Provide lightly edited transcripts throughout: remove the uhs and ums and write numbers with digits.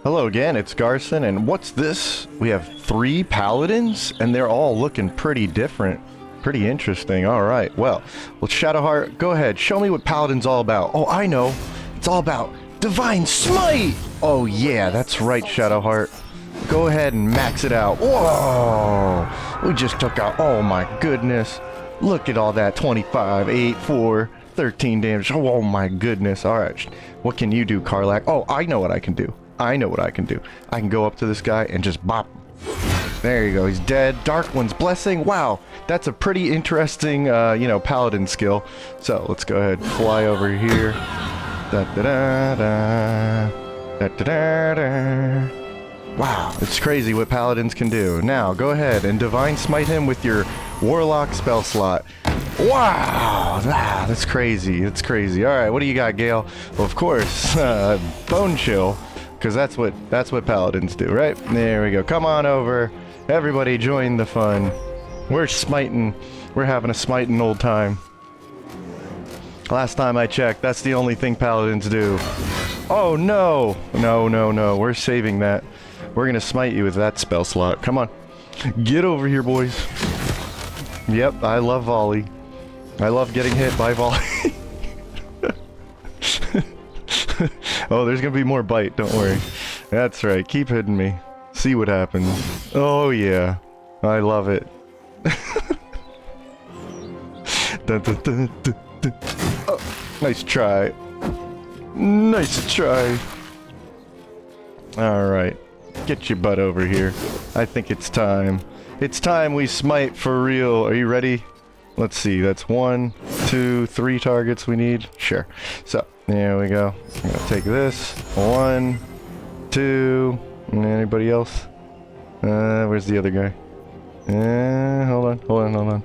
Hello again, it's Garson, and what's this? We have 3 Paladins, and they're all looking pretty different. Pretty interesting, alright. Well, Shadowheart, go ahead, show me what Paladin's all about. Oh, I know! It's all about Divine Smite! Oh yeah, that's right, Shadowheart. Go ahead and max it out. Whoa! We just took out, oh my goodness. Look at all that, 25, 8, 4, 13 damage. Oh my goodness, alright. What can you do, Karlach? Oh, I know what I can do. I know what I can do. I can go up to this guy and just bop him. There you go, he's dead. Dark One's Blessing. Wow, that's a pretty interesting, you know, Paladin skill. So, let's go ahead and fly over here. Da-da-da-da. Da-da-da-da. Wow, it's crazy what Paladins can do. Now, go ahead and Divine Smite him with your Warlock spell slot. Wow, that's crazy. That's crazy. Alright, what do you got, Gale? Well, of course, Bone Chill. Because that's what Paladins do, right? There we go. Come on over. Everybody join the fun. We're smiting. We're having a smiting old time. Last time I checked, that's the only thing Paladins do. Oh no! No, no, no. We're saving that. We're gonna smite you with that spell slot. Come on. Get over here, boys. Yep, I love volley. I love getting hit by volley. Oh, there's gonna be more bite, don't worry. That's right, keep hitting me. See what happens. Oh yeah, I love it. Dun, dun, dun, dun, dun. Oh, nice try. Nice try. Alright, get your butt over here. I think it's time. It's time we smite for real. Are you ready? Let's see, that's 1, 2, 3 targets we need. Sure. So, there we go. I'm gonna take this. 1, 2. Anybody else? Where's the other guy? Hold on. Okay.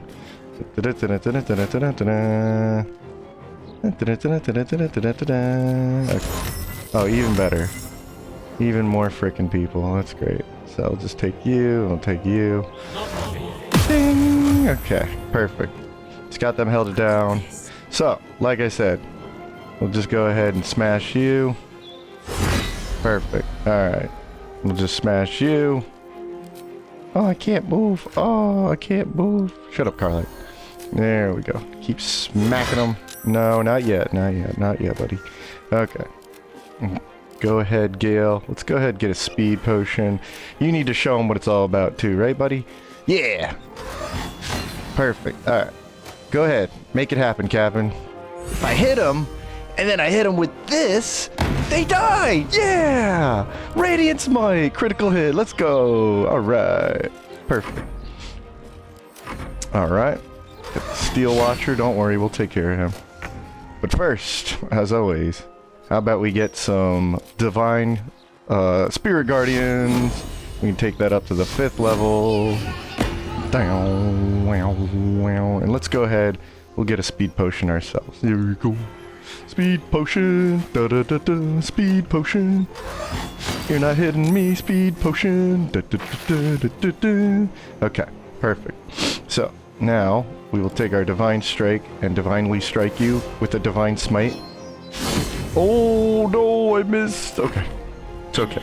Oh, even better. Even more frickin' people. That's great. So I'll just take you. I'll take you. Ding! Okay, perfect. Just got them held down. So, like I said, we'll just go ahead and smash you. Perfect. Alright. We'll just smash you. Oh, I can't move. Oh, I can't move. Shut up, Karlach. There we go. Keep smacking them. No, not yet. Not yet. Not yet, buddy. Okay. Go ahead, Gale. Let's go ahead and get a speed potion. You need to show them what it's all about, too, right, buddy? Yeah! Perfect. Alright. Go ahead. Make it happen, Captain. If I hit them, and then I hit them with this, they die! Yeah! Radiant Smite! Critical hit. Let's go! Alright. Perfect. Alright. Get the Steel Watcher. Don't worry, we'll take care of him. But first, as always, how about we get some Divine Spirit Guardians. We can take that up to the 5th level. Down, wow, wow. And let's go ahead. We'll get a speed potion ourselves. Here we go. Speed potion. Da da da da. Speed potion. You're not hitting me. Speed potion. Da da da da da da. Okay, perfect. So now we will take our Divine Strike and divinely strike you with a Divine Smite. Oh no, I missed. Okay, it's okay.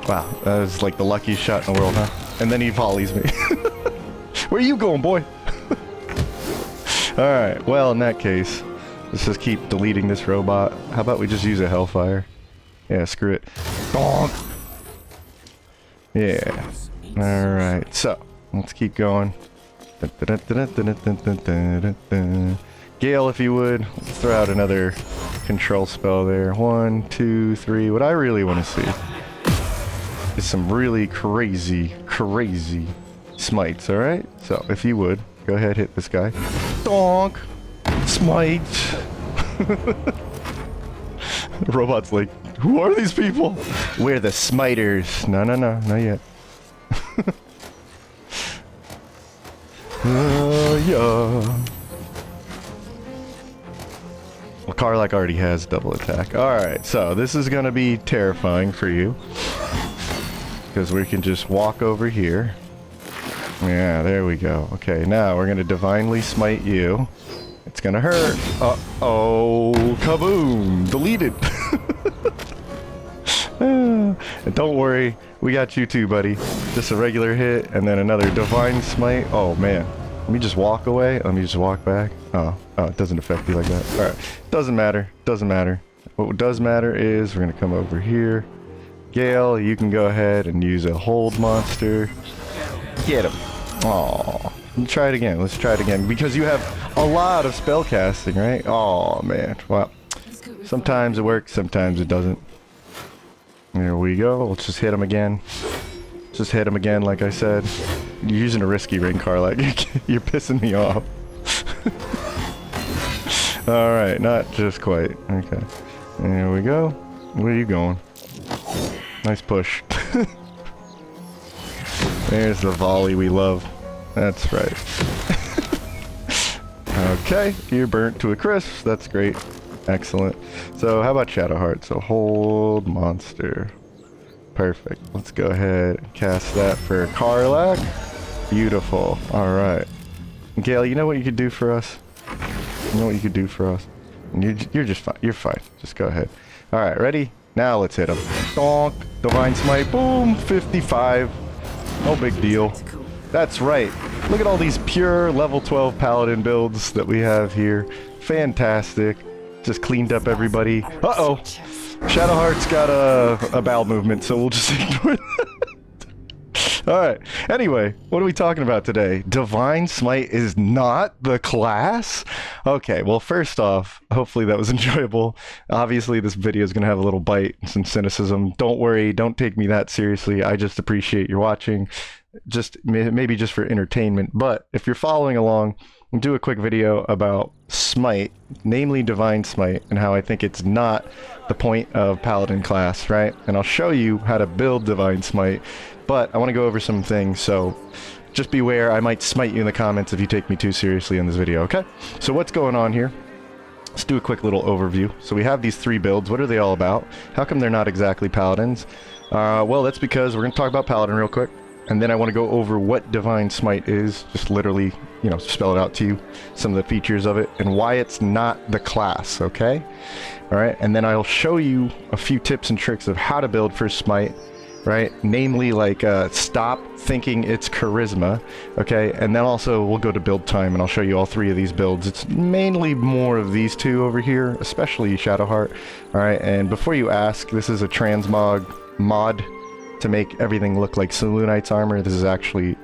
Wow, that was like the luckiest shot in the world, huh? And then he volleys me. Where are you going, boy? Alright, well, in that case, let's just keep deleting this robot. How about we just use a Hellfire? Yeah, screw it. Bonk! Yeah. Alright, so, let's keep going. Gale, if you would, let's throw out another control spell there. 1, 2, 3. What I really want to see is some really crazy smites, alright? So, if you would, go ahead, hit this guy. Donk! Smite! The robot's like, who are these people? We're the smiters. No, no, no, not yet. Yeah. Well, Karlach already has double attack. Alright, so this is gonna be terrifying for you. Because we can just walk over here. Yeah, there we go. Okay, now we're gonna divinely smite you. It's gonna hurt. Uh-oh, kaboom! Deleted! And don't worry, we got you too, buddy. Just a regular hit, and then another divine smite. Oh man, let me just walk away. Let me just walk back. Oh, it doesn't affect you like that. All right, doesn't matter. Doesn't matter. What does matter is we're gonna come over here. Gale, you can go ahead and use a hold monster. Get him. Oh, let's try it again. Let's try it again because you have a lot of spell casting, right? Oh man, wow. Sometimes it works, sometimes it doesn't. There we go. Let's just hit him again. Just hit him again, like I said. You're using a risky ring, Karlak. You're pissing me off. Alright, not just quite. Okay. There we go. Where are you going? Nice push. There's the volley we love. That's right. Okay, you're burnt to a crisp. That's great. Excellent. So how about Shadowheart? So hold monster. Perfect. Let's go ahead and cast that for Karlak. Beautiful. Alright. Gale, you know what you could do for us? You know what you could do for us? You're just fine. You're fine. Just go ahead. Alright, ready? Now let's hit him. Donk. Divine Smite. Boom. 55. No big deal. That's right. Look at all these pure level 12 Paladin builds that we have here. Fantastic. Just cleaned up everybody. Uh-oh. Shadowheart's got a bowel movement, so we'll just ignore that. Alright. Anyway, what are we talking about today? Divine Smite is not the class? Okay, well first off, hopefully that was enjoyable. Obviously this video is going to have a little bite and some cynicism. Don't worry, don't take me that seriously. I just appreciate your watching. Just maybe just for entertainment. But if you're following along, I'll do a quick video about Smite, namely Divine Smite, and how I think it's not the point of Paladin class, right? And I'll show you how to build Divine Smite, but I want to go over some things, so just beware, I might smite you in the comments if you take me too seriously in this video, okay? So what's going on here? Let's do a quick little overview. So we have these 3 builds. What are they all about? How come they're not exactly Paladins? Well, that's because we're going to talk about Paladin real quick. And then I want to go over what Divine Smite is, just literally, you know, spell it out to you, some of the features of it, and why it's not the class, okay? Alright, and then I'll show you a few tips and tricks of how to build for Smite, right? Namely, like, stop thinking it's charisma, okay? And then also, we'll go to build time, and I'll show you all 3 of these builds. It's mainly more of these 2 over here, especially Shadowheart, alright? And before you ask, this is a transmog mod to make everything look like Selûnite's armor. This is actually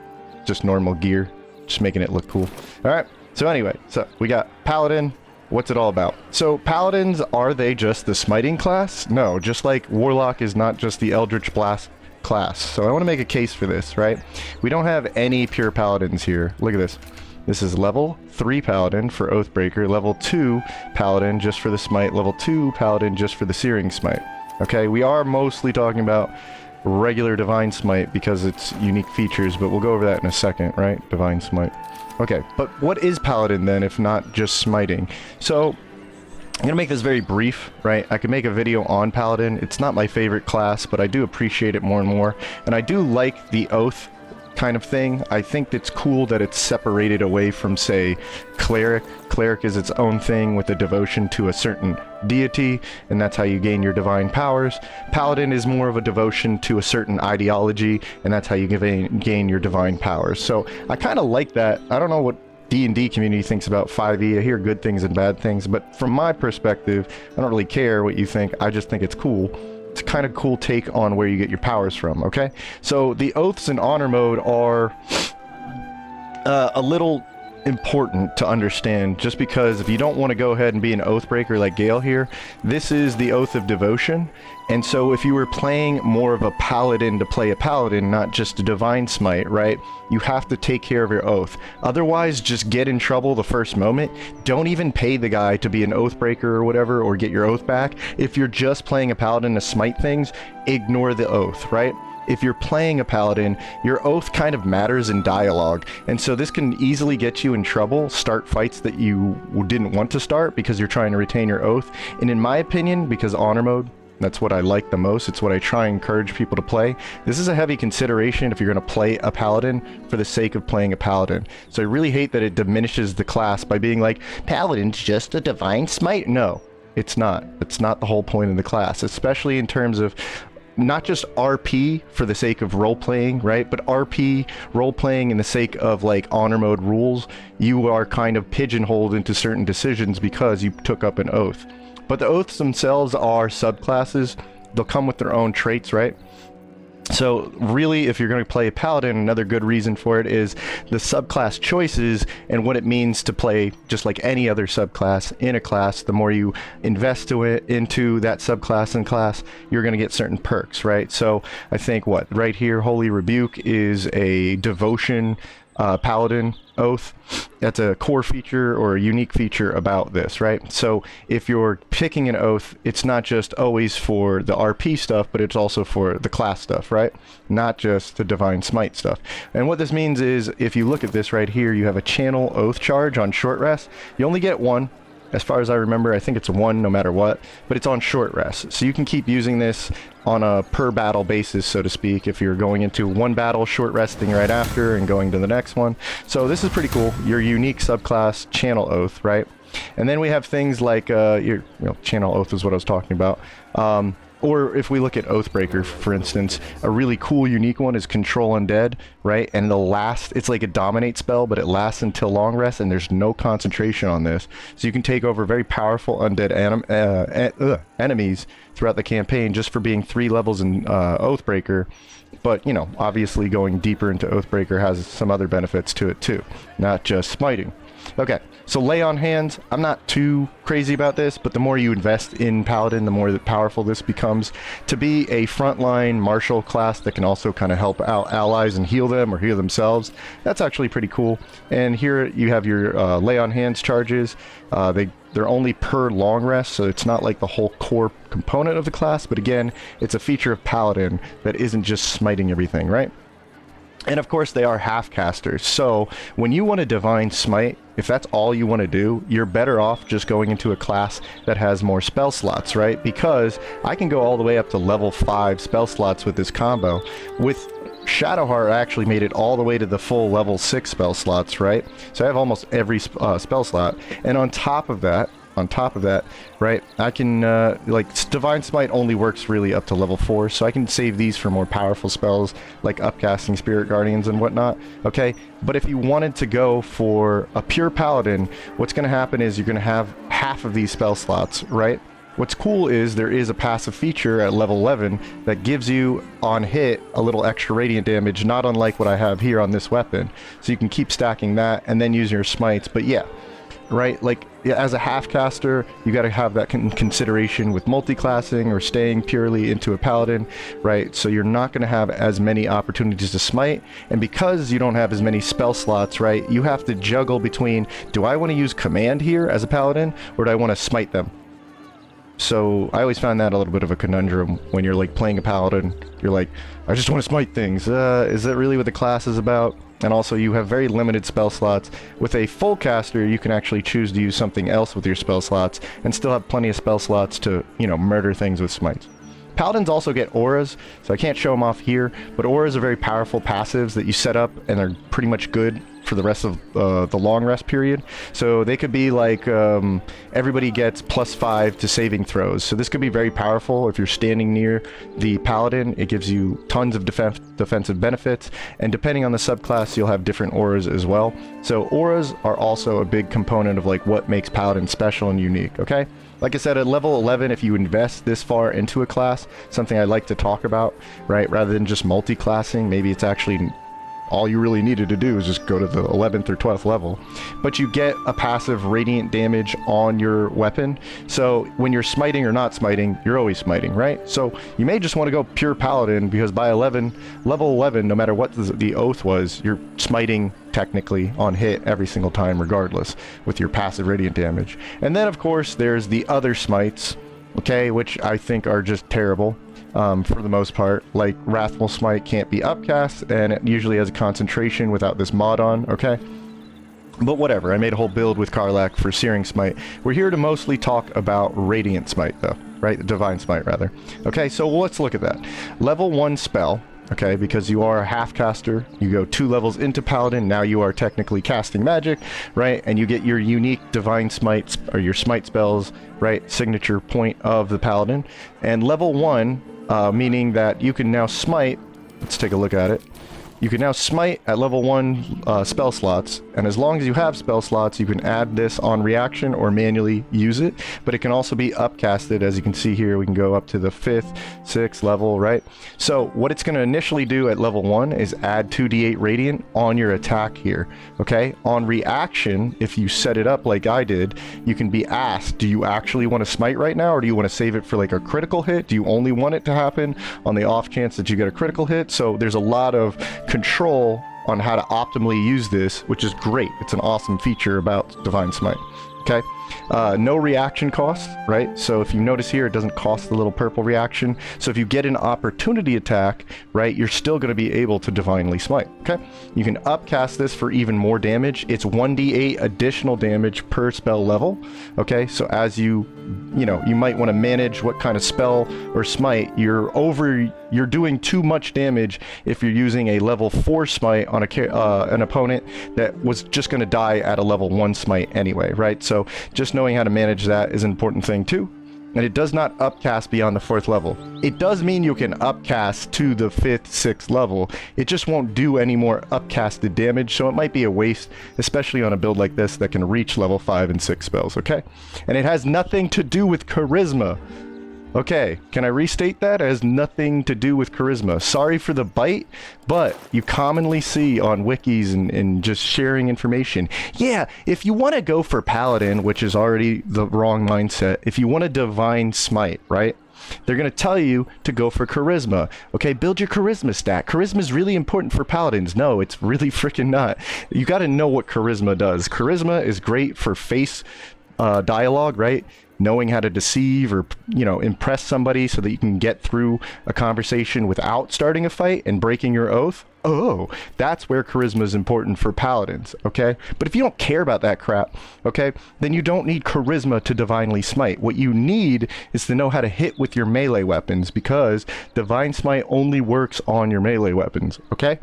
just normal gear, just making it look cool. Alright, so anyway, so we got Paladin. What's it all about? So Paladins, are they just the smiting class? No, just like Warlock is not just the Eldritch Blast class. So I want to make a case for this, right? We don't have any pure Paladins here. Look at this. This is level 3 Paladin for Oathbreaker, level 2 Paladin just for the Smite, level 2 Paladin just for the Searing Smite. Okay, we are mostly talking about regular Divine Smite because it's unique features, but we'll go over that in a second, right? Divine Smite. Okay, but what is Paladin then if not just smiting? So I'm gonna make this very brief, right? I could make a video on Paladin. It's not my favorite class, but I do appreciate it more and more, and I do like the Oath kind of thing. I think it's cool that it's separated away from, say, Cleric. Cleric is its own thing with a devotion to a certain deity, and that's how you gain your divine powers. Paladin is more of a devotion to a certain ideology, and that's how you gain your divine powers. So I kind of like that. I don't know what D&D community thinks about 5e. I hear good things and bad things, but from my perspective, I don't really care what you think. I just think it's cool. It's kind of cool take on where you get your powers from, okay? So the oaths in honor mode are a little important to understand, just because if you don't want to go ahead and be an Oathbreaker like Gale here, this is the Oath of Devotion. And so if you were playing more of a Paladin to play a Paladin, not just a Divine Smite, right? You have to take care of your Oath. Otherwise, just get in trouble the first moment. Don't even pay the guy to be an Oathbreaker or whatever, or get your Oath back. If you're just playing a Paladin to smite things, ignore the Oath, right? If you're playing a Paladin, your Oath kind of matters in dialogue, and so this can easily get you in trouble, start fights that you didn't want to start because you're trying to retain your Oath. And in my opinion, because honor mode, that's what I like the most, it's what I try and encourage people to play, this is a heavy consideration if you're going to play a Paladin for the sake of playing a Paladin. So I really hate that it diminishes the class by being like, Paladin's just a Divine Smite. No, it's not. It's not the whole point of the class, especially in terms of not just RP for the sake of role-playing, right? But RP, role-playing in the sake of like honor mode rules, you are kind of pigeonholed into certain decisions because you took up an oath. But the oaths themselves are subclasses. They'll come with their own traits, right? So really, if you're going to play a Paladin, another good reason for it is the subclass choices and what it means to play just like any other subclass in a class. The more you invest into that subclass and class, you're going to get certain perks, right? So I think right here, Holy Rebuke is a devotion Paladin oath. That's a core feature or a unique feature about this, right? So if you're picking an oath, it's not just always for the RP stuff, but it's also for the class stuff, right? Not just the Divine Smite stuff. And what this means is, if you look at this right here, you have a channel oath charge on short rest. You only get one. As far as I remember, I think it's one no matter what, but it's on short rest. So you can keep using this on a per battle basis, so to speak, if you're going into one battle, short resting right after and going to the next one. So this is pretty cool. Your unique subclass channel oath, right? And then we have things like channel oath is what I was talking about. Or if we look at Oathbreaker, for instance, a really cool, unique one is Control Undead, right? And it's like a dominate spell, but it lasts until long rest, and there's no concentration on this. So you can take over very powerful undead enemies throughout the campaign just for being 3 levels in Oathbreaker. But, obviously going deeper into Oathbreaker has some other benefits to it too, not just smiting. Okay, so lay on hands, I'm not too crazy about this, but the more you invest in Paladin, the more powerful this becomes. To be a frontline martial class that can also kind of help out allies and heal them or heal themselves, that's actually pretty cool. And here you have your lay on hands charges. They're only per long rest, so it's not like the whole core component of the class, but again, it's a feature of Paladin that isn't just smiting everything, right? And of course, they are half casters. So when you want to Divine Smite, if that's all you want to do, you're better off just going into a class that has more spell slots, right? Because I can go all the way up to level 5 spell slots with this combo. With Shadowheart, I actually made it all the way to the full level 6 spell slots, right? So I have almost every spell slot. And on top of that, right, I can, Divine Smite only works really up to level 4, so I can save these for more powerful spells, like upcasting Spirit Guardians and whatnot, okay? But if you wanted to go for a pure Paladin, what's going to happen is you're going to have half of these spell slots, right? What's cool is there is a passive feature at level 11 that gives you, on hit, a little extra radiant damage, not unlike what I have here on this weapon. So you can keep stacking that and then use your smites, but yeah. Right, as a half caster, you got to have that consideration with multiclassing or staying purely into a Paladin, right? So you're not going to have as many opportunities to smite, and because you don't have as many spell slots, right, you have to juggle between, do I want to use command here as a Paladin, or do I want to smite them? So I always found that a little bit of a conundrum when you're like playing a Paladin. You're like, I just want to smite things. Is that really what the class is about? And also, you have very limited spell slots. With a full caster, you can actually choose to use something else with your spell slots and still have plenty of spell slots to, murder things with smites. Paladins also get auras, so I can't show them off here, but auras are very powerful passives that you set up, and they're pretty much good for the rest of the long rest period. So they could be like, everybody gets +5 to saving throws. So this could be very powerful if you're standing near the Paladin. It gives you tons of defensive benefits, and depending on the subclass, you'll have different auras as well. So auras are also a big component of like what makes Paladin special and unique, okay? Like I said, at level 11, if you invest this far into a class, something I like to talk about, right, rather than just multi-classing, maybe it's actually all you really needed to do is just go to the 11th or 12th level. But you get a passive radiant damage on your weapon. So when you're smiting or not smiting, you're always smiting, right? So you may just want to go pure Paladin, because by level 11, no matter what the oath was, you're smiting technically on hit every single time regardless with your passive radiant damage. And then of course there's the other smites, okay, which I think are just terrible. For the most part, like Wrathful Smite can't be upcast, and it usually has a concentration without this mod on, okay? But whatever, I made a whole build with Karlach for Searing Smite. We're here to mostly talk about Radiant Smite though, right? Divine Smite rather. Okay, so let's look at that. Level 1 spell, okay, because you are a half caster, you go 2 levels into Paladin, now you are technically casting magic, right? And you get your unique Divine Smites, or your Smite spells, right? Signature point of the Paladin. And level 1, meaning that you can now smite. Let's take a look at it. You can now smite at level 1 spell slots, and as long as you have spell slots, you can add this on reaction or manually use it, but it can also be upcasted. As you can see here, we can go up to the 5th, 6th level, right? So what it's going to initially do at level 1 is add 2d8 radiant on your attack here, okay? On reaction, if you set it up like I did, you can be asked, do you actually want to smite right now, or do you want to save it for like a critical hit? Do you only want it to happen on the off chance that you get a critical hit? So there's a lot of control on how to optimally use this, which is great. It's an awesome feature about Divine Smite. Okay, no reaction cost, right? So if you notice here, it doesn't cost the little purple reaction. So if you get an opportunity attack, right, you're still going to be able to divinely smite. Okay, you can upcast this for even more damage. It's 1d8 additional damage per spell level. Okay, so as you might want to manage what kind of spell or smite you're doing too much damage if you're using a level 4 smite on an opponent that was just going to die at a level 1 smite anyway, right? So just knowing how to manage that is an important thing too. And it does not upcast beyond the 4th level. It does mean you can upcast to the 5th, 6th level. It just won't do any more upcasted damage, so it might be a waste, especially on a build like this that can reach level 5 and 6 spells, okay? And it has nothing to do with charisma. Okay, can I restate that? It has nothing to do with charisma. Sorry for the bite, but you commonly see on wikis and just sharing information. Yeah, if you want to go for Paladin, which is already the wrong mindset, if you want a Divine Smite, right? They're going to tell you to go for charisma. Okay, build your charisma stat. Charisma is really important for Paladins. No, it's really freaking not. You got to know what charisma does. Charisma is great for face dialogue, right? Knowing how to deceive or, impress somebody so that you can get through a conversation without starting a fight and breaking your oath. Oh, that's where charisma is important for Paladins, okay? But if you don't care about that crap, okay, then you don't need charisma to divinely smite. What you need is to know how to hit with your melee weapons, because Divine Smite only works on your melee weapons, okay?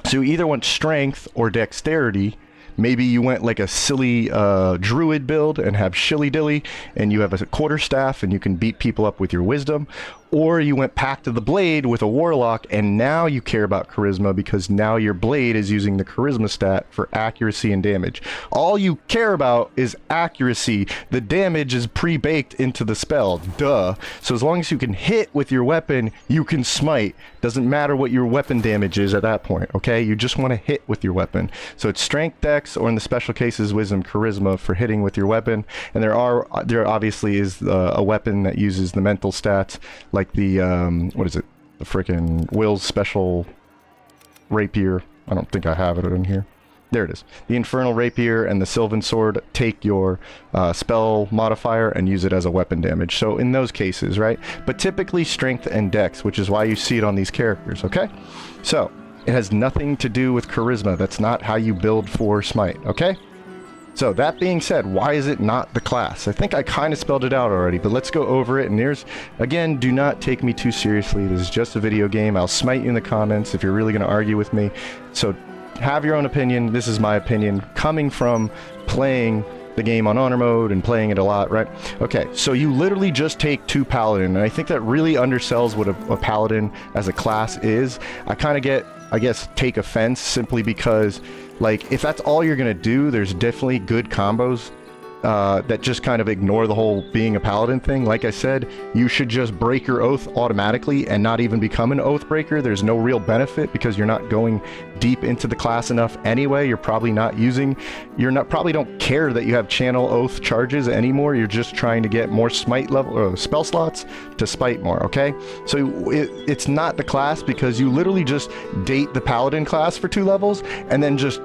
So you either want strength or dexterity. Maybe you went like a silly druid build and have shilly dilly, and you have a quarterstaff and you can beat people up with your wisdom. Or you went Pact of the Blade with a Warlock, and now you care about charisma because now your blade is using the charisma stat for accuracy and damage. All you care about is accuracy. The damage is pre-baked into the spell. Duh. So as long as you can hit with your weapon, you can smite. Doesn't matter what your weapon damage is at that point, okay? You just want to hit with your weapon. So it's strength, dex, or in the special cases, wisdom, charisma for hitting with your weapon. And there obviously is a weapon that uses the mental stats, like the what is it, the frickin' Will's special rapier. I don't think I have it in here. There it is. The infernal rapier and the sylvan sword take your spell modifier and use it as a weapon damage. So in those cases, right? But typically strength and dex, which is why you see it on these characters, okay? So it has nothing to do with charisma. That's not how you build for Smite, okay? So that being said, why is it not the class? I think I kind of spelled it out already, but let's go over it. And again, do not take me too seriously. This is just a video game. I'll smite you in the comments if you're really going to argue with me. So have your own opinion. This is my opinion coming from playing the game on honor mode and playing it a lot, right? Okay, so you literally just take 2 Paladin, and I think that really undersells what a Paladin as a class is. I kind of take offense simply because, like, if that's all you're gonna do, there's definitely good combos that just kind of ignore the whole being a Paladin thing. Like I said, you should just break your oath automatically and not even become an oath breaker. There's no real benefit because you're not going deep into the class enough anyway. You're probably probably don't care that you have channel oath charges anymore. You're just trying to get more smite level or spell slots to spite more, okay? So it's not the class because you literally just date the Paladin class for 2 levels and then just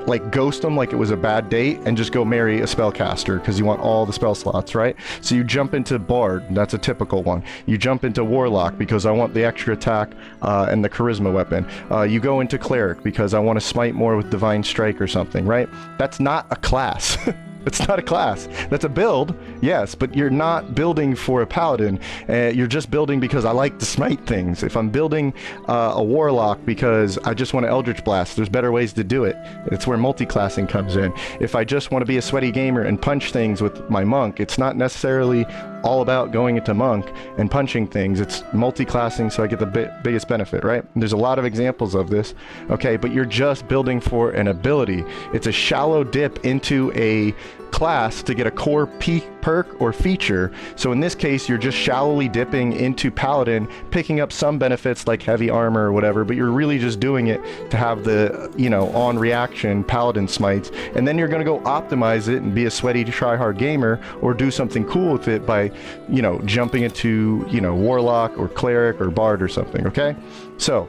like ghost them like it was a bad date and just go marry a spellcaster because you want all the spell slots, right? So you jump into Bard, that's a typical one. You jump into Warlock because I want the extra attack and the charisma weapon. You go into Cleric because I want to smite more with Divine Strike or something, right? That's not a class. It's not a class. That's a build, yes, but you're not building for a Paladin. You're just building because I like to smite things. If I'm building a Warlock because I just want to Eldritch Blast, there's better ways to do it. It's where multiclassing comes in. If I just want to be a sweaty gamer and punch things with my Monk, it's not necessarily all about going into monk and punching things. It's multi-classing, so I get the biggest benefit, right? And there's a lot of examples of this, okay? But you're just building for an ability. It's a shallow dip into a class to get a core perk or feature. So in this case, you're just shallowly dipping into Paladin, picking up some benefits like heavy armor or whatever, but you're really just doing it to have the, you know, on reaction Paladin smites. And then you're going to go optimize it and be a sweaty try-hard gamer, or do something cool with it by, you know, jumping into, you know, Warlock or Cleric or Bard or something, okay? So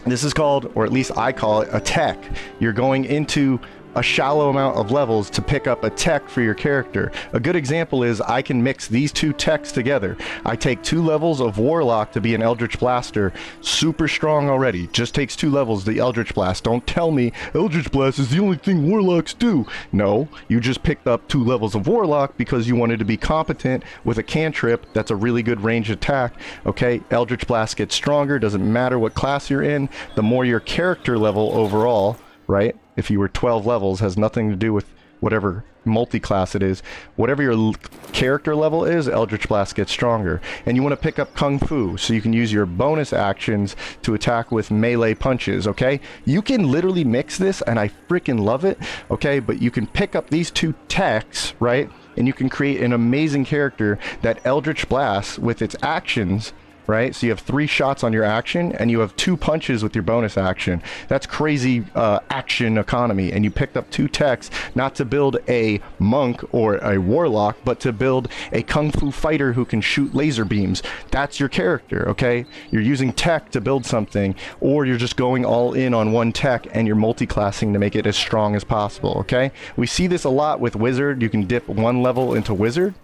this is called, or at least I call it, a tech. You're going into a shallow amount of levels to pick up a tech for your character. A good example is I can mix these two techs together. I take 2 levels of Warlock to be an Eldritch Blaster, super strong already, just takes 2 levels, the Eldritch Blast. Don't tell me Eldritch Blast is the only thing Warlocks do. No, you just picked up 2 levels of Warlock because you wanted to be competent with a cantrip that's a really good range attack, okay? Eldritch Blast gets stronger, doesn't matter what class you're in, the more your character level overall, right? If you were 12 levels, has nothing to do with whatever multi-class it is. Whatever your character level is, Eldritch Blast gets stronger. And you want to pick up Kung Fu, so you can use your bonus actions to attack with melee punches, okay? You can literally mix this, and I freaking love it, okay? But you can pick up these 2 techs, right? And you can create an amazing character that Eldritch Blast, with its actions, right? So you have 3 shots on your action, and you have 2 punches with your bonus action. That's crazy action economy. And you picked up 2 techs, not to build a monk or a warlock, but to build a kung fu fighter who can shoot laser beams. That's your character, okay? You're using tech to build something, or you're just going all in on one tech and you're multi-classing to make it as strong as possible, okay? We see this a lot with wizard. You can dip 1 level into wizard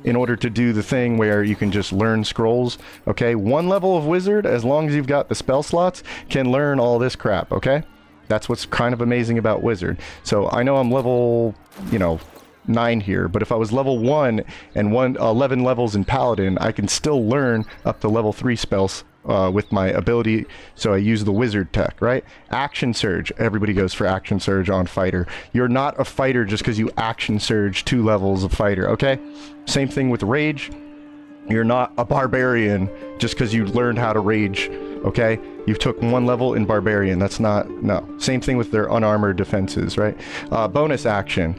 in order to do the thing where you can just learn scrolls, okay? 1 level of wizard, as long as you've got the spell slots, can learn all this crap, okay? That's what's kind of amazing about wizard. So I know I'm level, you know, 9 here, but if I was level 1 and 11 levels in Paladin, I can still learn up to level 3 spells with my ability, so I use the wizard tech, right? Action surge, everybody goes for action surge on fighter. You're not a fighter just because you action surge 2 levels of fighter, okay? Same thing with rage. You're not a barbarian just because you learned how to rage, okay? You took 1 level in barbarian. That's not, no. Same thing with their unarmored defenses, right? Bonus action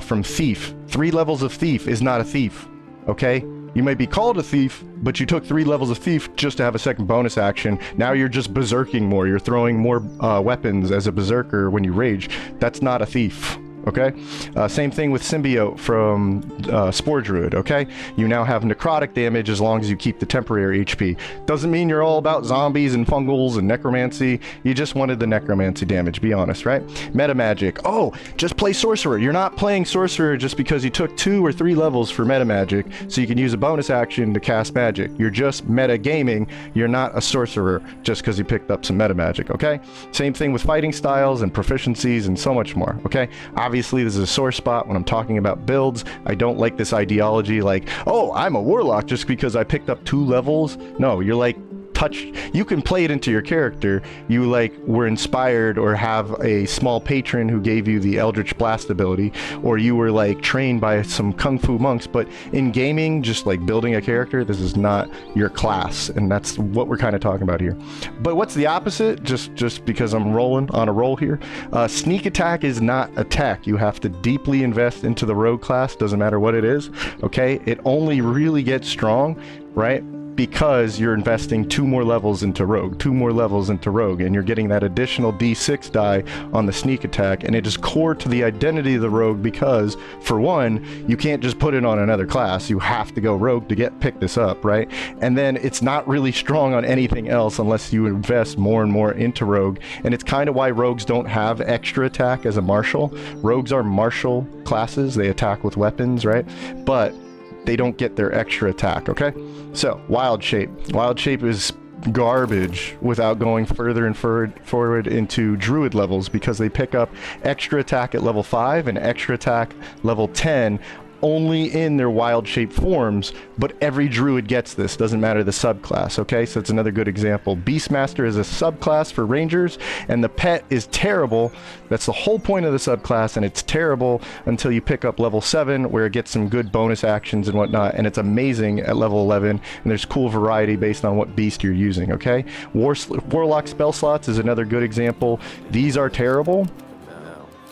from thief. 3 levels of thief is not a thief, okay? You may be called a thief, but you took 3 levels of thief just to have a second bonus action. Now you're just berserking more. You're throwing more weapons as a berserker when you rage. That's not a thief, okay? Same thing with symbiote from Spore Druid, okay? You now have necrotic damage as long as you keep the temporary HP. Doesn't mean you're all about zombies and fungals and necromancy. You just wanted the necromancy damage, be honest, right? Meta magic. Oh, just play sorcerer. You're not playing sorcerer just because you took 2 or 3 levels for meta magic, so you can use a bonus action to cast magic. You're just meta gaming. You're not a sorcerer just because you picked up some meta magic, okay? Same thing with fighting styles and proficiencies and so much more, okay? Obviously, this is a sore spot when I'm talking about builds. I don't like this ideology like, oh, I'm a warlock just because I picked up 2 levels. No, you're like, you can play it into your character. You like were inspired or have a small patron who gave you the Eldritch Blast ability, or you were like trained by some kung fu monks. But in gaming, just like building a character, this is not your class, and that's what we're kind of talking about here. But what's the opposite? Just because I'm rolling on a roll here, sneak attack is not attack. You have to deeply invest into the rogue class. Doesn't matter what it is. Okay, it only really gets strong, right? Because you're investing 2 more levels into rogue, 2 more levels into rogue, and you're getting that additional d6 die on the sneak attack, and it is core to the identity of the rogue because, for one, you can't just put it on another class. You have to go rogue to pick this up, right? And then it's not really strong on anything else unless you invest more and more into rogue, and it's kind of why rogues don't have extra attack as a martial. Rogues are martial classes. They attack with weapons, right? But they don't get their extra attack, okay? So, Wild Shape. Wild Shape is garbage without going further and forward into Druid levels because they pick up extra attack at level 5 and extra attack level 10 only in their wild shape forms, but every druid gets this, doesn't matter the subclass, okay? So it's another good example. Beastmaster is a subclass for rangers, and the pet is terrible. That's the whole point of the subclass, and it's terrible until you pick up level 7, where it gets some good bonus actions and whatnot, and it's amazing at level 11, and there's cool variety based on what beast you're using, okay? Warlock spell slots is another good example. These are terrible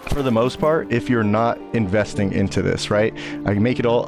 for the most part if you're not investing into this, right? I make it all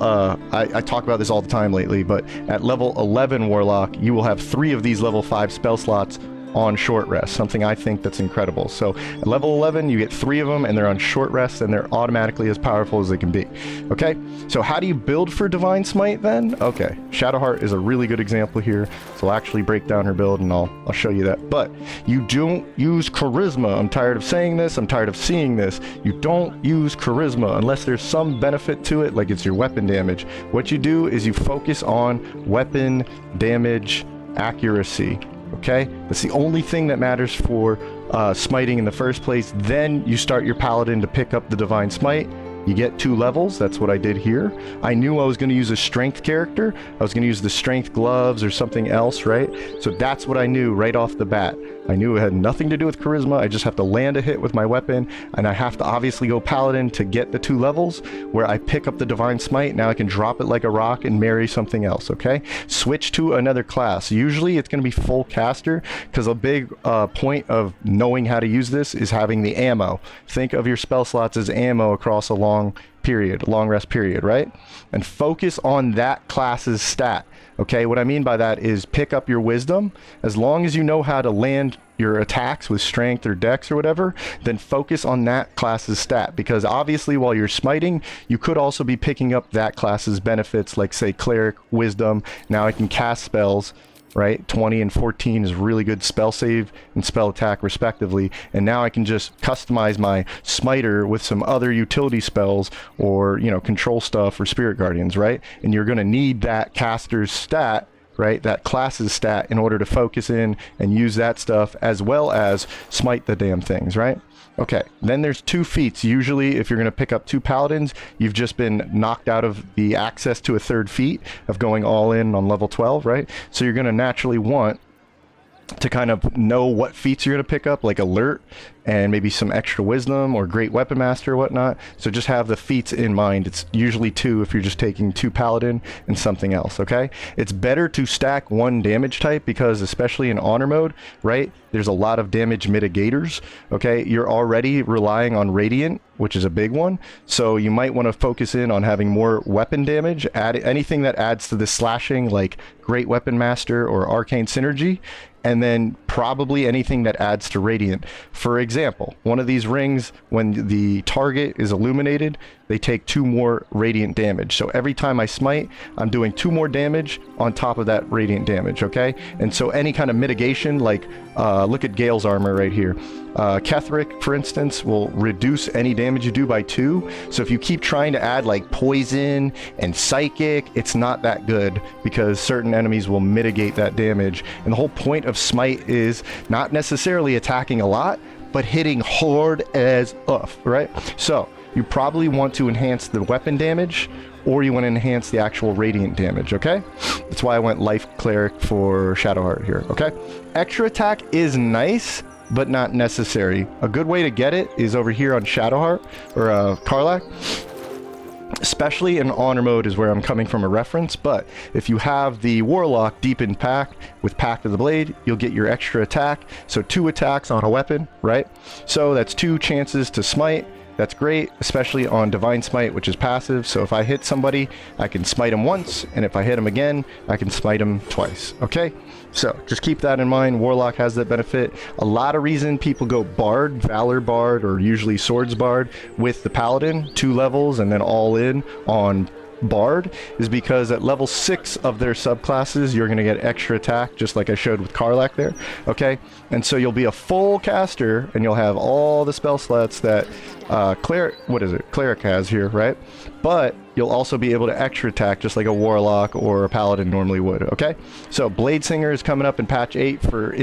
I talk about this all the time lately, but at level 11 Warlock, you will have 3 of these level 5 spell slots on short rest, something I think that's incredible. So at level 11 you get 3 of them, and they're on short rest, and they're automatically as powerful as they can be. Okay, so how do you build for Divine Smite then? Okay, Shadowheart is a really good example here, so I'll actually break down her build and I'll show you that. But you don't use charisma. I'm tired of saying this, I'm tired of seeing this. You don't use charisma unless there's some benefit to it, like it's your weapon damage. What you do is you focus on weapon damage accuracy. Okay, that's the only thing that matters for smiting in the first place. Then you start your Paladin to pick up the Divine Smite. You get 2 levels. That's what I did here. I knew I was going to use a strength character. I was going to use the strength gloves or something else, right? So that's what I knew right off the bat. I knew it had nothing to do with charisma. I just have to land a hit with my weapon, and I have to obviously go Paladin to get the 2 levels where I pick up the Divine Smite. Now I can drop it like a rock and marry something else, okay? Switch to another class. Usually it's going to be full caster, because a big point of knowing how to use this is having the ammo. Think of your spell slots as ammo across a long rest period, right? And focus on that class's stat. Okay, what I mean by that is pick up your wisdom. As long as you know how to land your attacks with strength or dex or whatever, then focus on that class's stat, because obviously while you're smiting, you could also be picking up that class's benefits, like say cleric, wisdom. Now I can cast spells, right? 20 and 14 is really good spell save and spell attack respectively, and now I can just customize my smiter with some other utility spells, or you know, control stuff or spirit guardians, right? And you're going to need that caster's stat, right, that class's stat, in order to focus in and use that stuff, as well as smite the damn things, right? Okay, then there's 2 feats. Usually if you're going to pick up 2 paladins, you've just been knocked out of the access to a 3rd feat of going all in on level 12, right? So you're going to naturally want to kind of know what feats you're going to pick up, like alert and maybe some extra wisdom or great weapon master or whatnot. So just have the feats in mind. It's usually 2 if you're just taking 2 paladin and something else, okay? It's better to stack 1 damage type, because especially in honor mode, right, there's a lot of damage mitigators, okay? You're already relying on radiant, which is a big one, so you might want to focus in on having more weapon damage. Add anything that adds to the slashing, like great weapon master or arcane synergy, and then probably anything that adds to radiant. For example, one of these rings, when the target is illuminated, they take 2 more radiant damage. So every time I smite, I'm doing 2 more damage on top of that radiant damage, okay? And so any kind of mitigation, like look at Gale's armor right here. Ketheric, for instance, will reduce any damage you do by 2. So if you keep trying to add like poison and psychic, it's not that good, because certain enemies will mitigate that damage. And the whole point of smite is not necessarily attacking a lot, but hitting hard as off, right? So you probably want to enhance the weapon damage, or you want to enhance the actual radiant damage, okay? That's why I went life cleric for Shadowheart here, okay? Extra attack is nice, but not necessary. A good way to get it is over here on Shadowheart, or Karlach. Especially in honor mode is where I'm coming from a reference, but if you have the Warlock deep in Pact with Pact of the Blade, you'll get your extra attack. So 2 attacks on a weapon, right? So that's 2 chances to smite. That's great, especially on Divine Smite, which is passive. So if I hit somebody, I can smite them once, and if I hit them again, I can smite them twice, okay? So just keep that in mind. Warlock has that benefit. A lot of reason people go Bard, Valor Bard, or usually Swords Bard with the Paladin, 2 levels, and then all in on Bard, is because at level 6 of their subclasses, you're going to get extra attack, just like I showed with Karlach there, okay? And so you'll be a full caster, and you'll have all the spell slots that Cleric has here, right? But you'll also be able to extra attack, just like a Warlock or a Paladin normally would, okay? So Blade Singer is coming up in patch 8 for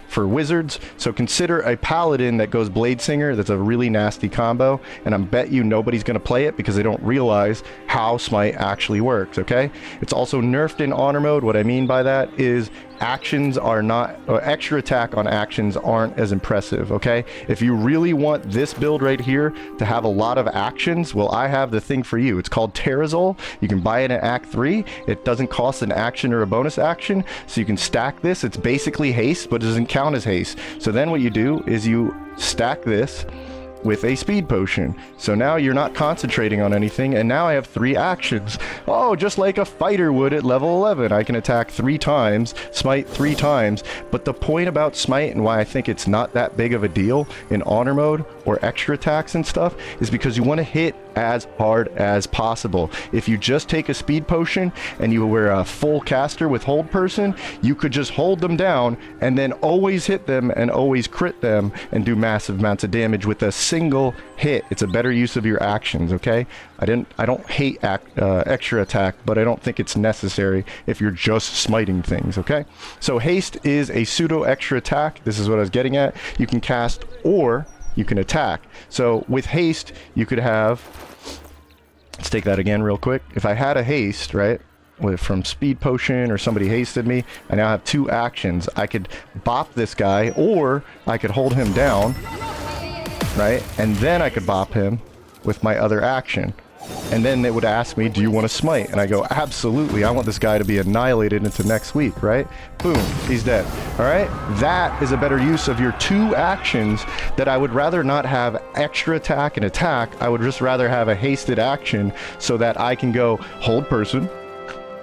for wizards. So consider a paladin that goes blade singer. That's a really nasty combo, and I bet you nobody's going to play it because they don't realize how smite actually works. Okay, it's also nerfed in honor mode. What I mean by that is actions are not, or extra attack on actions aren't as impressive. Okay, if you really want this build right here to have a lot of actions, well, I have the thing for you. It's called Terrazol. You can buy it in Act 3. It doesn't cost an action or a bonus action, so you can stack this. It's basically haste, but it doesn't count as haste. So then what you do is you stack this with a speed potion. So now you're not concentrating on anything, and now I have 3 actions. Oh, just like a fighter would at level 11. I can attack 3 times, smite 3 times. But the point about smite and why I think it's not that big of a deal in honor mode or extra attacks and stuff is because you want to hit as hard as possible. If you just take a speed potion and you were a full caster with hold person, you could just hold them down and then always hit them and always crit them and do massive amounts of damage with a single hit. It's a better use of your actions. Okay, I don't hate extra attack, but I don't think it's necessary if you're just smiting things. Okay, so haste is a pseudo extra attack. This is what I was getting at. You can cast or you can attack. So with haste, you could have, let's take that again real quick. If I had a haste, right, from speed potion or somebody hasted me, I now have 2 actions. I could bop this guy, or I could hold him down, right, and then I could bop him with my other action. And then they would ask me, do you want to smite? And I go, absolutely. I want this guy to be annihilated into next week, right? Boom, he's dead. All right, that is a better use of your 2 actions that I would rather not have extra attack and attack. I would just rather have a hasted action so that I can go hold person,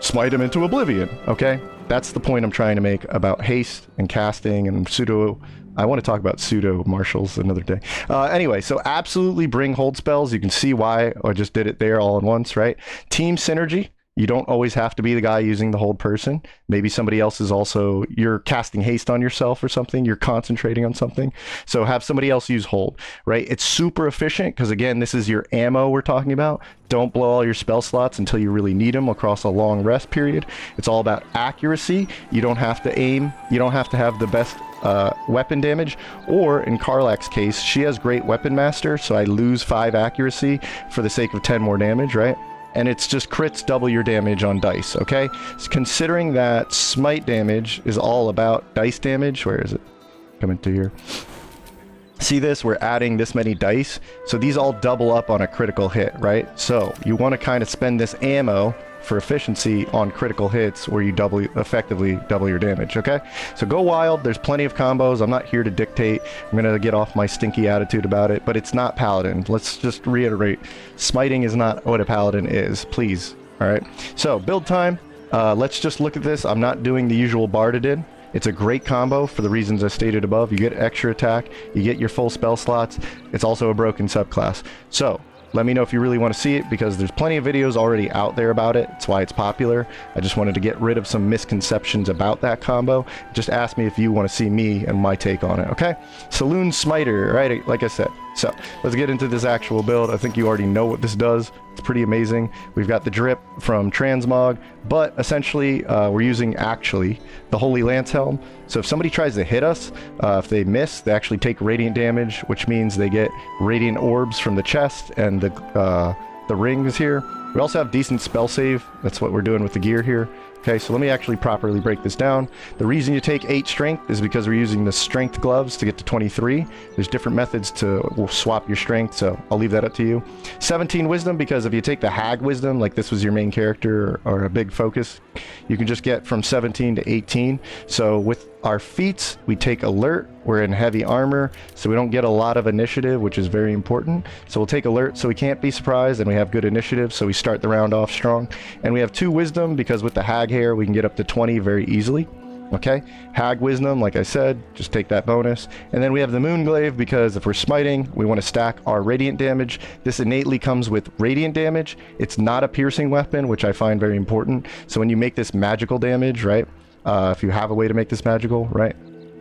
smite him into oblivion. Okay, that's the point I'm trying to make about haste and casting and pseudo. I want to talk about pseudo marshals another day. Anyway, so absolutely bring hold spells. You can see why I just did it there all at once, right? Team synergy. You don't always have to be the guy using the hold person. Maybe somebody else is also, you're casting haste on yourself or something. You're concentrating on something. So have somebody else use hold, right? It's super efficient because, again, this is your ammo we're talking about. Don't blow all your spell slots until you really need them across a long rest period. It's all about accuracy. You don't have to aim. You don't have to have the best weapon damage, or in Karlach's case, she has great weapon master, so I lose 5 accuracy for the sake of 10 more damage, right? And it's just crits double your damage on dice. Okay, so considering that smite damage is all about dice damage, where is it coming through here? See this, we're adding this many dice, so these all double up on a critical hit, right? So you want to kind of spend this ammo for efficiency on critical hits where you effectively double your damage. Okay, so go wild. There's plenty of combos. I'm not here to dictate. I'm gonna get off my stinky attitude about it, but it's not paladin. Let's just reiterate, smiting is not what a paladin is, please. All right, so build time. Let's just look at this. I'm not doing the usual Bardadin. It's a great combo for the reasons I stated above. You get extra attack, you get your full spell slots. It's also a broken subclass. So let me know if you really want to see it, because there's plenty of videos already out there about it. That's why it's popular. I just wanted to get rid of some misconceptions about that combo. Just ask me if you want to see me and my take on it, okay? Saloon Smiter, right? Like I said. So let's get into this actual build. I think you already know what this does. It's pretty amazing. We've got the drip from Transmog, but essentially we're using the Holy Lance Helm. So if somebody tries to hit us, if they miss, they actually take radiant damage, which means they get radiant orbs from the chest and the rings here. We also have decent spell save. That's what we're doing with the gear here. Okay, so let me actually properly break this down. The reason you take 8 strength is because we're using the strength gloves to get to 23. There's different methods to swap your strength, so I'll leave that up to you. 17 wisdom, because if you take the hag wisdom, like this was your main character or a big focus, you can just get from 17 to 18. So with our feats, we take alert. We're in heavy armor, so we don't get a lot of initiative, which is very important. So we'll take alert so we can't be surprised, and we have good initiative, so we start the round off strong. And we have 2 wisdom, because with the hag hair, we can get up to 20 very easily. Okay, hag wisdom, like I said, just take that bonus. And then we have the moonglaive, because if we're smiting, we want to stack our radiant damage. This innately comes with radiant damage. It's not a piercing weapon, which I find very important. So when you make this magical damage, right, if you have a way to make this magical, right,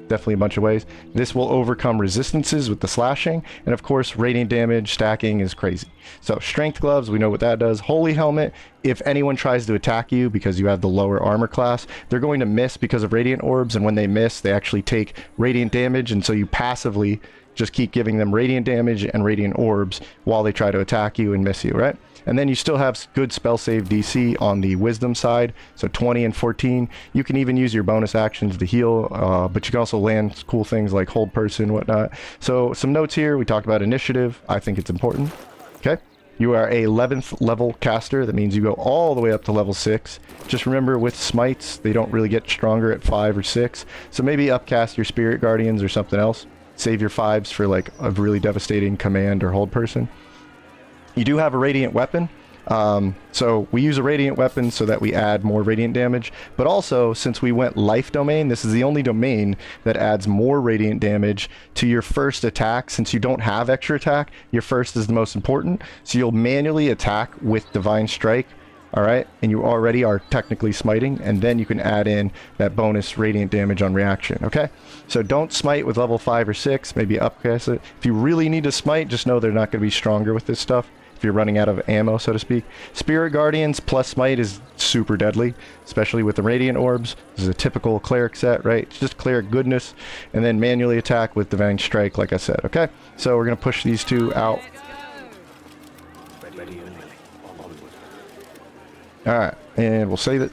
definitely a bunch of ways. This will overcome resistances with the slashing, and of course radiant damage stacking is crazy. So strength gloves, we know what that does. Holy helmet, if anyone tries to attack you because you have the lower armor class, they're going to miss because of radiant orbs, and when they miss they actually take radiant damage, and so you passively just keep giving them radiant damage and radiant orbs while they try to attack you and miss you, right? And then you still have good spell save DC on the wisdom side, so 20 and 14. You can even use your bonus actions to heal, but you can also land cool things like hold person, whatnot. So some notes here, we talked about initiative. I think it's important. Okay, you are a 11th level caster. That means you go all the way up to level 6. Just remember with smites, they don't really get stronger at 5 or 6. So maybe upcast your spirit guardians or something else. Save your 5s for like a really devastating command or hold person. You do have a radiant weapon. So we use a radiant weapon so that we add more radiant damage, but also since we went life domain, this is the only domain that adds more radiant damage to your first attack. Since you don't have extra attack, your first is the most important, so you'll manually attack with divine strike. All right, and you already are technically smiting, and then you can add in that bonus radiant damage on reaction. Okay, so don't smite with level 5 or 6, maybe upcast it. If you really need to smite, just know they're not going to be stronger with this stuff if you're running out of ammo, so to speak. Spirit Guardians plus smite is super deadly, especially with the radiant orbs. This is a typical cleric set, right? It's just cleric goodness, and then manually attack with divine strike, like I said. Okay, so we're going to push these two out. Alright, and we'll save it.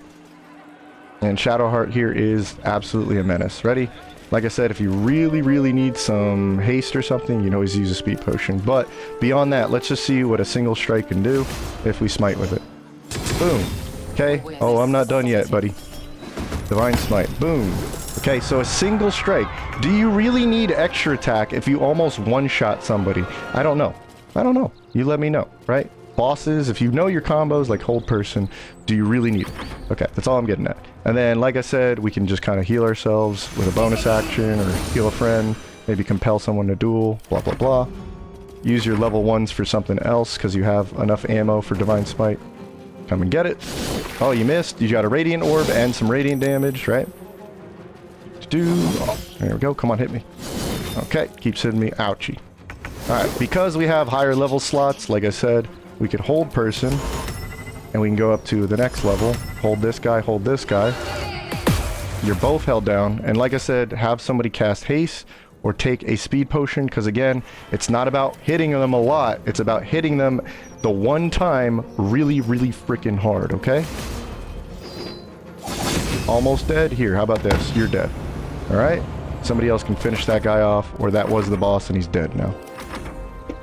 And Shadowheart here is absolutely a menace. Ready? Like I said, if you really need some haste or something, you can always use a speed potion. But beyond that, let's just see what a single strike can do if we smite with it. Boom. Okay. Oh, I'm not done yet, buddy. Divine Smite. Boom. Okay, so a single strike. Do you really need extra attack if you almost one-shot somebody? I don't know. I don't know. You let me know, right? Bosses, if you know your combos like hold person, do you really need it? Okay, that's all I'm getting at. And then, like I said, we can just kind of heal ourselves with a bonus action or heal a friend, maybe compel someone to duel, blah, blah, blah. Use your level 1s for something else because you have enough ammo for Divine Smite. Come and get it. Oh, you missed. You got a Radiant Orb and some Radiant damage, right? Oh, there we go. Come on, hit me. Okay, keeps hitting me. Ouchie. Alright, because we have higher level slots, like I said, we could hold person, and we can go up to the next level. Hold this guy, hold this guy. You're both held down, and like I said, have somebody cast haste or take a speed potion, because again, it's not about hitting them a lot, it's about hitting them the one time really freaking hard, okay? Almost dead? Here, how about this? You're dead. Alright? Somebody else can finish that guy off, or that was the boss and he's dead now.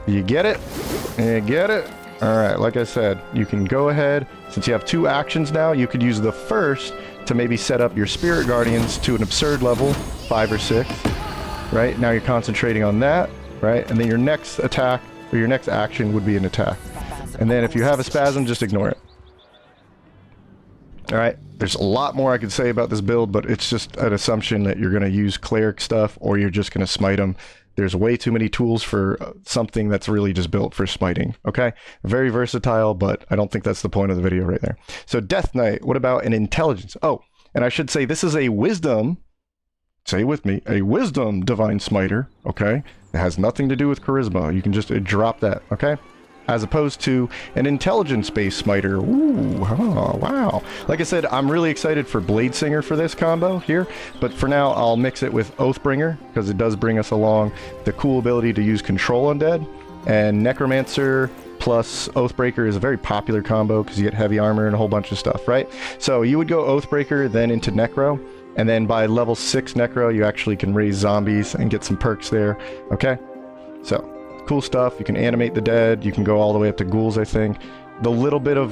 You get it? You get it? Alright, like I said, you can go ahead, since you have 2 actions now, you could use the first to maybe set up your Spirit Guardians to an absurd level, 5 or 6, right? Now you're concentrating on that, right? And then your next attack, or your next action would be an attack. And then if you have a spasm, just ignore it. Alright, there's a lot more I could say about this build, but it's just an assumption that you're going to use cleric stuff, or you're just going to smite them. There's way too many tools for something that's really just built for smiting, okay? Very versatile, but I don't think that's the point of the video right there. So Death Knight, what about an intelligence? Oh, and I should say this is a wisdom, say it with me, a wisdom divine smiter, okay? It has nothing to do with charisma. You can just drop that, okay? As opposed to an intelligence-based smiter. Ooh, oh, wow. Like I said, I'm really excited for Blade Singer for this combo here, but for now, I'll mix it with Oathbringer, because it does bring us along the cool ability to use Control Undead, and Necromancer plus Oathbreaker is a very popular combo, because you get heavy armor and a whole bunch of stuff, right? So you would go Oathbreaker, then into Necro, and then by level 6 Necro, you actually can raise zombies and get some perks there, okay? So cool stuff. You can animate the dead. You can go all the way up to ghouls, I think. The little bit of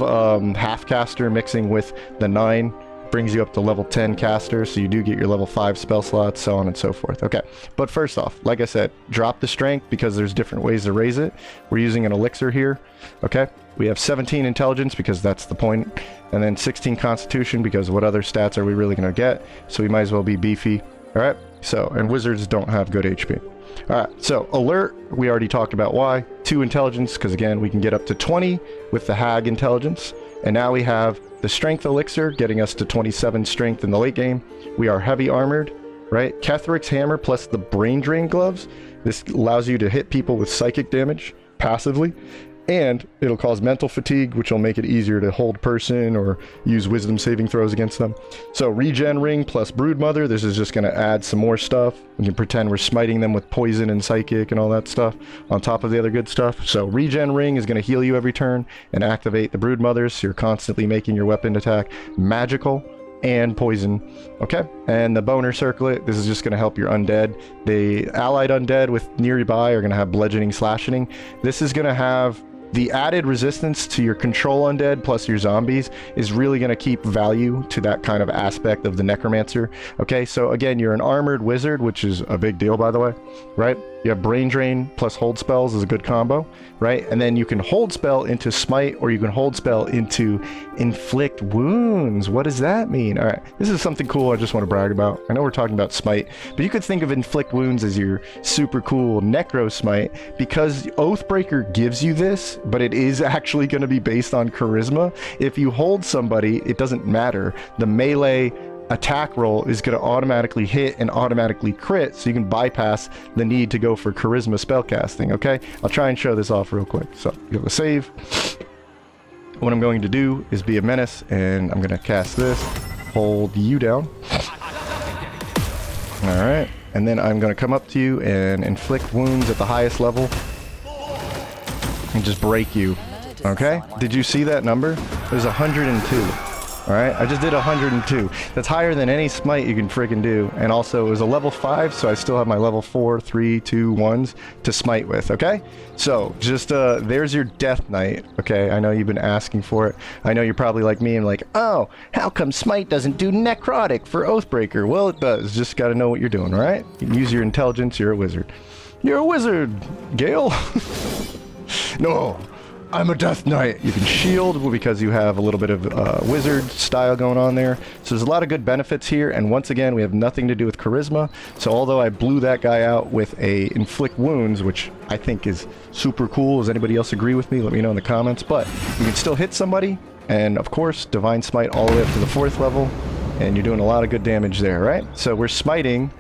half caster mixing with the 9 brings you up to level 10 caster, so you do get your level 5 spell slots, so on and so forth. Okay, but first off, like I said, drop the strength because there's different ways to raise it. We're using an elixir here. Okay, we have 17 intelligence because that's the point, and then 16 constitution because what other stats are we really going to get? So we might as well be beefy. All right, so, and wizards don't have good HP. Alright, so alert, we already talked about why. 2 intelligence, because again, we can get up to 20 with the hag intelligence. And now we have the strength elixir, getting us to 27 strength in the late game. We are heavy armored, right? Ketheric's hammer plus the brain drain gloves. This allows you to hit people with psychic damage passively, and it'll cause mental fatigue, which will make it easier to hold person or use wisdom saving throws against them. So regen ring plus broodmother, this is just going to add some more stuff. We can pretend we're smiting them with poison and psychic and all that stuff on top of the other good stuff. So regen ring is going to heal you every turn and activate the broodmothers, so you're constantly making your weapon attack magical and poison. Okay, and the boner circlet, this is just going to help your undead. The allied undead with nearby are going to have bludgeoning slashing. This is going to have the added resistance to your control undead plus your zombies is really going to keep value to that kind of aspect of the necromancer. Okay, so again, you're an armored wizard, which is a big deal, by the way, right? You have brain drain plus hold spells is a good combo, right? And then you can hold spell into smite, or you can hold spell into inflict wounds. What does that mean? All right, this is something cool I just want to brag about. I know we're talking about smite, but you could think of inflict wounds as your super cool necro smite, because Oathbreaker gives you this, but it is actually going to be based on charisma. If you hold somebody, it doesn't matter. The melee attack roll is going to automatically hit and automatically crit, so you can bypass the need to go for charisma spellcasting. Okay, I'll try and show this off real quick. So you have a save. What I'm going to do is be a menace, and I'm going to cast this, hold you down. All right, and then I'm going to come up to you and inflict wounds at the highest level and just break you. Okay, did you see that number? It was 102. All right, I just did 102. That's higher than any smite you can friggin' do. And also, it was a level 5, so I still have my level 4, 3, 2, 1s to smite with, okay? So, just, there's your Death Knight, okay? I know you've been asking for it. I know you're probably like me and like, oh, how come smite doesn't do necrotic for Oathbreaker? Well, it does. Just gotta know what you're doing, all right? You can use your intelligence. You're a wizard. You're a wizard, Gale. No. I'm a Death Knight. You can shield because you have a little bit of wizard style going on there. So there's a lot of good benefits here. And once again, we have nothing to do with charisma. So although I blew that guy out with a inflict wounds, which I think is super cool. Does anybody else agree with me? Let me know in the comments. But you can still hit somebody. And of course, Divine Smite all the way up to the 4th level. And you're doing a lot of good damage there, right? So we're smiting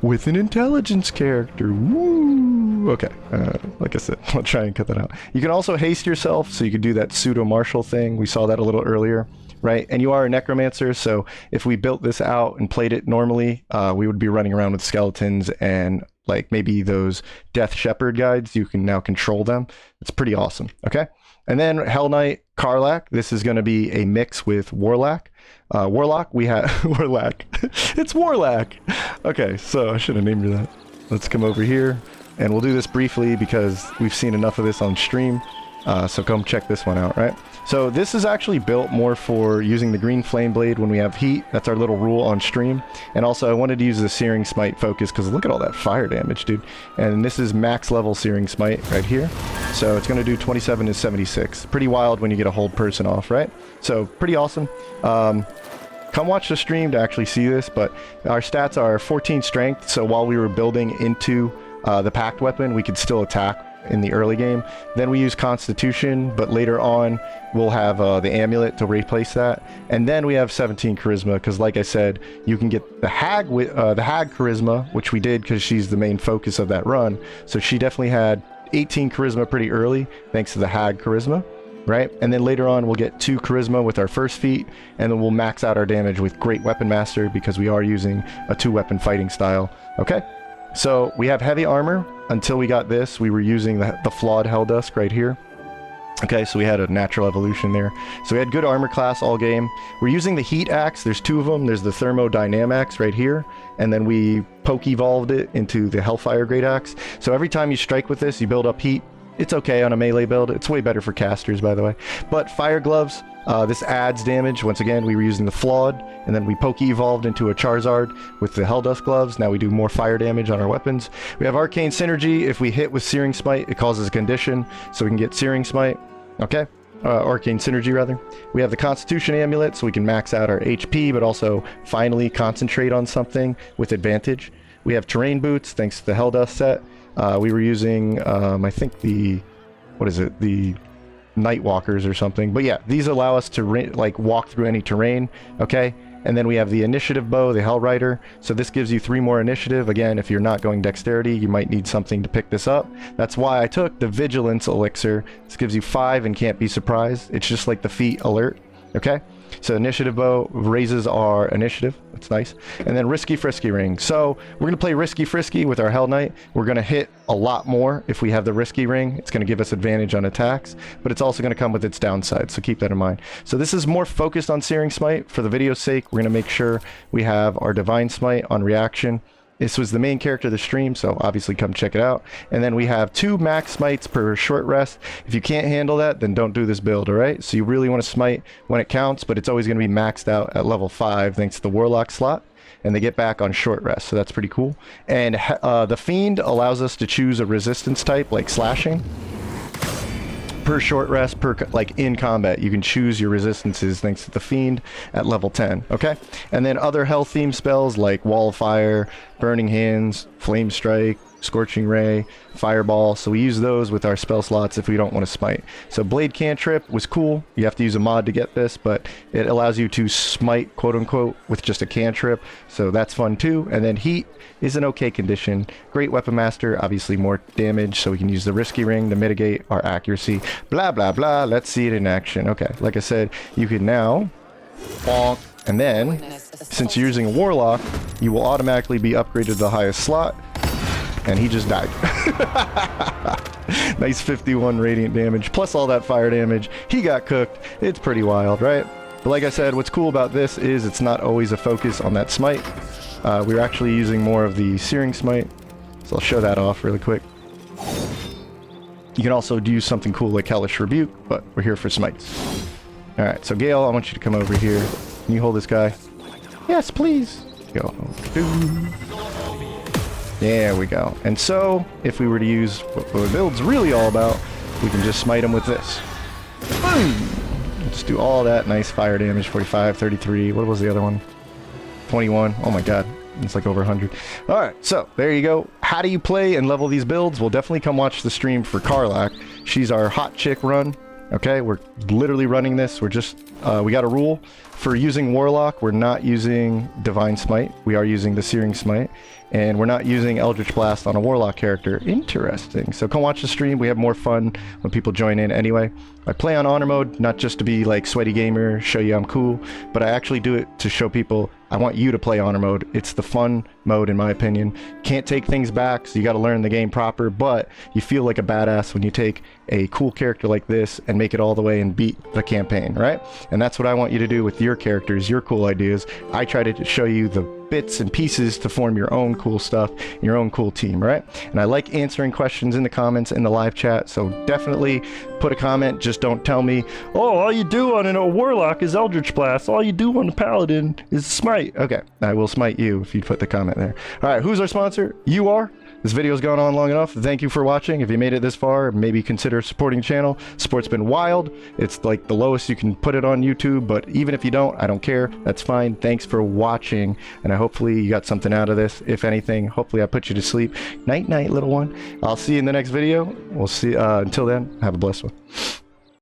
with an intelligence character. Woo! Okay, like I said, I'll try and cut that out. You can also haste yourself, so you could do that pseudo-martial thing. We saw that a little earlier, right? And you are a necromancer, so if we built this out and played it normally, we would be running around with skeletons and like maybe those Death Shepherd guides. You can now control them. It's pretty awesome, okay? And then Hell Knight Karlach. This is going to be a mix with Warlock. Warlock, we have Warlock. It's Warlock. Okay, so I should have named her that. Let's come over here, and we'll do this briefly because we've seen enough of this on stream. So come check this one out, right? So this is actually built more for using the green flame blade when we have heat. That's our little rule on stream. And also I wanted to use the Searing Smite focus because look at all that fire damage, dude. And this is max level Searing Smite right here. So it's going to do 27 to 76. Pretty wild when you get a hold person off, right? So pretty awesome. Come watch the stream to actually see this, but our stats are 14 strength. So while we were building into the packed weapon, we could still attack in the early game. Then we use Constitution, but later on we'll have the amulet to replace that. And then we have 17 charisma because, like I said, you can get the hag with the hag charisma, which we did because she's the main focus of that run. So she definitely had 18 charisma pretty early thanks to the hag charisma, right? And then later on we'll get 2 charisma with our first feat, and then we'll max out our damage with Great Weapon Master because we are using a 2-weapon fighting style. Okay, so we have heavy armor. Until we got this, we were using the flawed Helldusk right here. Okay, so we had a natural evolution there. So we had good armor class all game. We're using the heat axe. There's 2 of them. There's the thermodynamax right here, and then we poke evolved it into the Hellfire Great Axe. So every time you strike with this, you build up heat. It's okay on a melee build. It's way better for casters, by the way. But fire gloves, this adds damage. Once again, we were using the flawed, and then we poke evolved into a Charizard with the Helldusk gloves. Now we do more fire damage on our weapons. We have Arcane Synergy. If we hit with Searing Smite, it causes a condition, so we can get Searing Smite. Okay, Arcane Synergy rather. We have the Constitution Amulet, so we can max out our HP, but also finally concentrate on something with advantage. We have Terrain Boots, thanks to the Helldust set. We were using, I think the Night Walkers or something. But yeah, these allow us to like walk through any terrain, okay? And then we have the initiative bow, the Hell Rider. So this gives you 3 more initiative. Again, if you're not going dexterity, you might need something to pick this up. That's why I took the vigilance elixir. This gives you 5 and can't be surprised. It's just like the feat alert. Okay, so initiative bow raises our initiative. That's nice. And then risky frisky ring. So we're gonna play risky frisky with our Hell Knight. We're gonna hit a lot more if we have the risky ring. It's gonna give us advantage on attacks, but it's also gonna come with its downside, so keep that in mind. So this is more focused on Searing Smite. For the video's sake, we're gonna make sure we have our Divine Smite on reaction. This was the main character of the stream, so obviously come check it out. And then we have 2 max smites per short rest. If you can't handle that, then don't do this build, alright? So you really want to smite when it counts, but it's always going to be maxed out at level 5 thanks to the Warlock slot. And they get back on short rest, so that's pretty cool. And the Fiend allows us to choose a resistance type, like slashing. Per short rest, like in combat, you can choose your resistances thanks to the Fiend at level 10, okay? And then other health theme spells like Wall of Fire, Burning Hands, Flame Strike, Scorching Ray, Fireball. So we use those with our spell slots if we don't want to smite. So Blade Cantrip was cool. You have to use a mod to get this, but it allows you to smite, quote unquote, with just a cantrip. So that's fun too. And then Heat is an okay condition. Great Weapon Master, obviously more damage, so we can use the Risky Ring to mitigate our accuracy. Blah, blah, blah. Let's see it in action. Okay, like I said, you can now bonk, and then, since you're using a Warlock, you will automatically be upgraded to the highest slot. And he just died. Nice 51 radiant damage, plus all that fire damage. He got cooked. It's pretty wild, right? But like I said, what's cool about this is it's not always a focus on that smite. We're actually using more of the Searing Smite. So I'll show that off really quick. You can also do something cool like Hellish Rebuke, but we're here for smites. Alright, so Gale, I want you to come over here. Can you hold this guy? Yes, please. Go. There we go. And so, if we were to use what the build's really all about, we can just smite him with this. Boom! Just do all that nice fire damage. 45, 33. What was the other one? 21. Oh my god. It's like over 100. Alright, so there you go. How do you play and level these builds? Well, definitely come watch the stream for Karlach. She's our hot chick run. Okay, we're literally running this. We're just, we got a rule. For using Warlock, we're not using Divine Smite. We are using the Searing Smite. And we're not using Eldritch Blast on a Warlock character. Interesting. So come watch the stream. We have more fun when people join in anyway. I play on honor mode, not just to be like sweaty gamer, show you I'm cool, but I actually do it to show people I want you to play honor mode. It's the fun mode in my opinion. Can't take things back, so you got to learn the game proper, but you feel like a badass when you take a cool character like this and make it all the way and beat the campaign, right? And that's what I want you to do with your characters, your cool ideas. I try to show you the bits and pieces to form your own cool stuff, your own cool team, right? And I like answering questions in the comments in the live chat, so definitely put a comment. Just don't tell me, oh, all you do on a Warlock is Eldritch Blast, all you do on a Paladin is Smite. Okay, I will smite you if you put the comment there. All right, who's our sponsor? You are. This video's gone on long enough. Thank you for watching. If you made it this far, maybe consider supporting the channel. Support's been wild. It's like the lowest you can put it on YouTube, but even if you don't, I don't care. That's fine. Thanks for watching, and hopefully you got something out of this. If anything, hopefully I put you to sleep. Night, night, little one. I'll see you in the next video. We'll see. Until then, have a blessed one.